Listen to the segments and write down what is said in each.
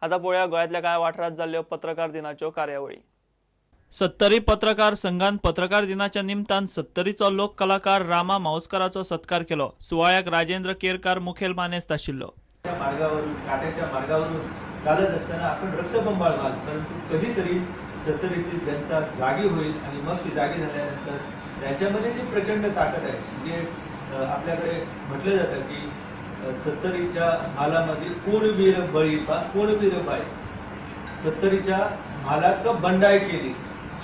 आता पळोवया गोंयांतल्या कांय वाठारांत जाल्ल्यो पत्रकार दिनाच्यो कार्यावळी। 70 पत्रकार संघान पत्रकार दिनाच्या निमतान 70चो लोक कलाकार रामा माउसकराचो सत्कार केलो। सुवाळ्याक राजेंद्र केरकार मुखेल मानेस्त आशिल्लो। काट्याच्या मार्गावरून चालत असताना आपण रक्तबंबाळ व्हाल, परंतु कधीतरी सत्तरीतील जनता जागी होईल आणि मग ती जागी झाल्यानंतर त्याच्यामध्ये जी प्रचंड ताकद आहे, म्हणजे आपल्याकडे म्हटलं जातं की सत्तरीच्या मालामध्ये कोण वीर बळी पा कोण वीर बाई, सत्तरीच्या मालाक बंडाय केली,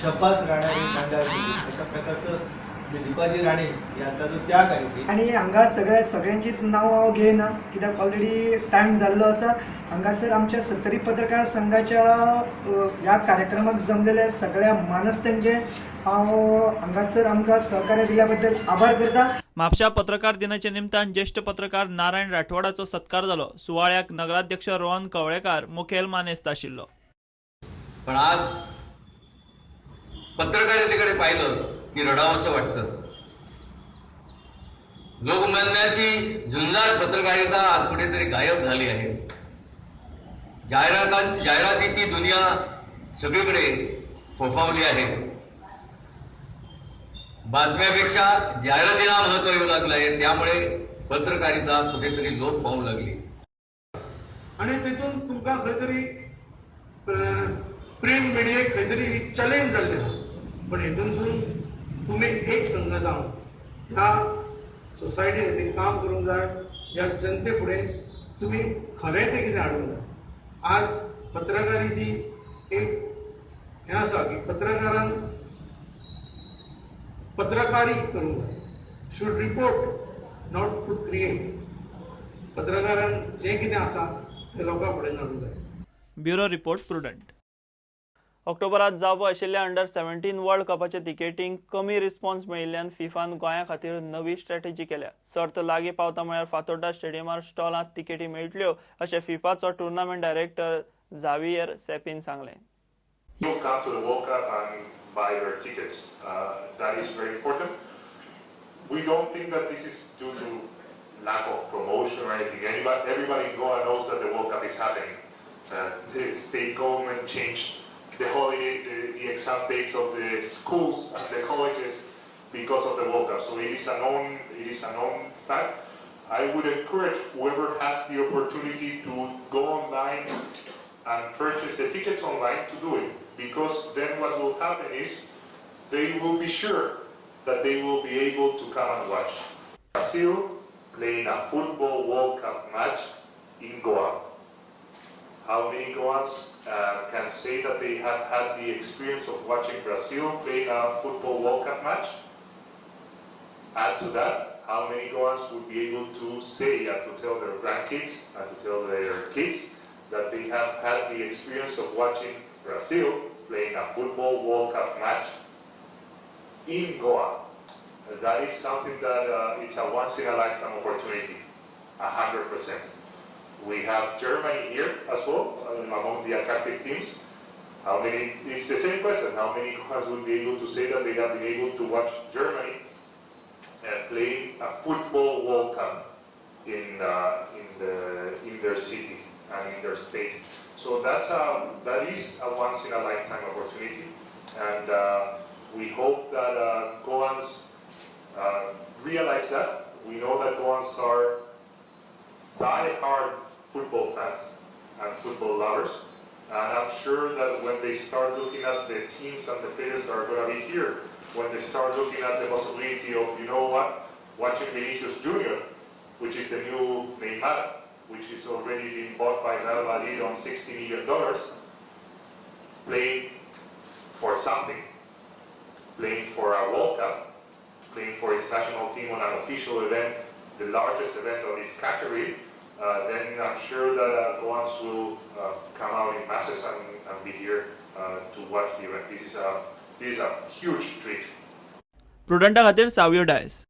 शब्बास राणाने बंडाय केली, अशा प्रकारचं दीपाजी राणे यांचा जो त्याग आहे आणि हांगा सगळ्यांची नाव हांव घेयना कित्याक ऑलरेडी टायम जाल्लो आसा। हांगासर आमच्या सत्तरी पत्रकार संघाच्या ह्या कार्यक्रमाक जमलेल्या सगळ्या मानस्त्यांचे हांव हांगासर आमकां सहकार्य दिल्या बद्दल आभार करता। म्हापशा पत्रकार दिनाच्या निमतान ज्येष्ठ पत्रकार नारायण राठवाडाचो सत्कार जालो। सुवाळ्याक नगराध्यक्ष रोहन कवळेकार मुखेल मानेस्त आशिल्लो। पण आज पत्रकारितेकडे पाहिलं की रडावंसं वाटतं। लोकमान्याची झुंजार पत्रकारिता आज कुठेतरी गायब झाली आहे। जाहिरातीची दुनिया सगळीकडे फोफावली आहे। बातम्यापेक्षा जाहिरातीला महत्त्व येऊ लागलं आहे, त्यामुळे पत्रकारिता कुठेतरी लोप पाहू लागली आणि तिथून तुमका खंय तरी प्रिंट मिडियाक खंय तरी चॅलेंज जाल्लें आहा। पण हितूनसून तुम्ही एक संघ जावन ह्या सोसायटी खातीर काम करूंक जाय, ह्या जनते फुडें तुम्ही खरें तें कितें हाडूंक जाय। आज पत्रकारीची एक हें आसा की पत्रकारान पत्रकारी करूंक जाय, should report not to create. पत्रकारान जें कितें आसा तें लोकां फुडें हाडूंक जाय। Bureau report prudent. ऑक्टोबरात जावपा आशिल्ल्या अंडर 17 वर्ल्ड कपाच्या तिकेटींक कमी रिस्पॉन्स मेळिल्ल्यान फिफान गोंया खातीर नवी स्ट्रॅटेजी केल्या। सर्त लागीं पावता म्हळ्यार फातोड्डा स्टेडियमार स्टॉलांत तिकेटी मेळटल्यो अशें फिफाचो टुर्नामेंट डायरेक्टर झावियर सेपीन सांगलें। You come to the World Cup and buy your tickets. That is very important. We don't think that this is due to lack of promotion or anything. Everybody in Goa knows that the World Cup is happening. The state government changed the holiday, the exam dates of the schools and the colleges because of the World Cup. So it is a known fact. I would encourage whoever has the opportunity to go online and purchase the tickets online to do it, because then what will happen is they will be sure that they will be able to come and watch Brazil playing a football World Cup match in Goa. How many Goans can say that they have had the experience of watching Brazil playing a football World Cup match? Add to that, how many Goans would be able to say and to tell their grandkids and to tell their kids that they have had the experience of watching Brazil playing a football World Cup match in Goa? That is something that it's a once in a lifetime opportunity, 100%. We have Germany here as well, among the attractive teams. How many? It's the same question. How many Goans would be able to say that they have been able to watch Germany playing a football World Cup in their city and in their state? So that is a once in a lifetime opportunity, and we hope that Goans realize that. We know that Goans are die-hard football fans and football lovers, and I'm sure that when they start looking at the teams and the players that are going to be here, when they start looking at the possibility of, you know what, watching Vinicius Jr., which is the new Neymar, which is already being bought by Real Madrid on $60 million, playing for something, playing for a World Cup, playing for its national team on an official event, the largest event of its category, then I'm sure that Goans will come out in masses and be here to watch the event. This is a huge treat. प्रुडंटा खातीर सावयो डायस।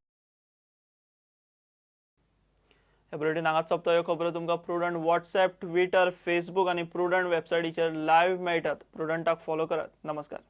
ह्या bulletin हांगाच सोंपता। ह्यो खबरो तुमकां prudent WhatsApp, Twitter, Facebook आनी prudent वेबसायटीचेर live मेळटात। प्रुडंटाक फॉलो करात। नमस्कार।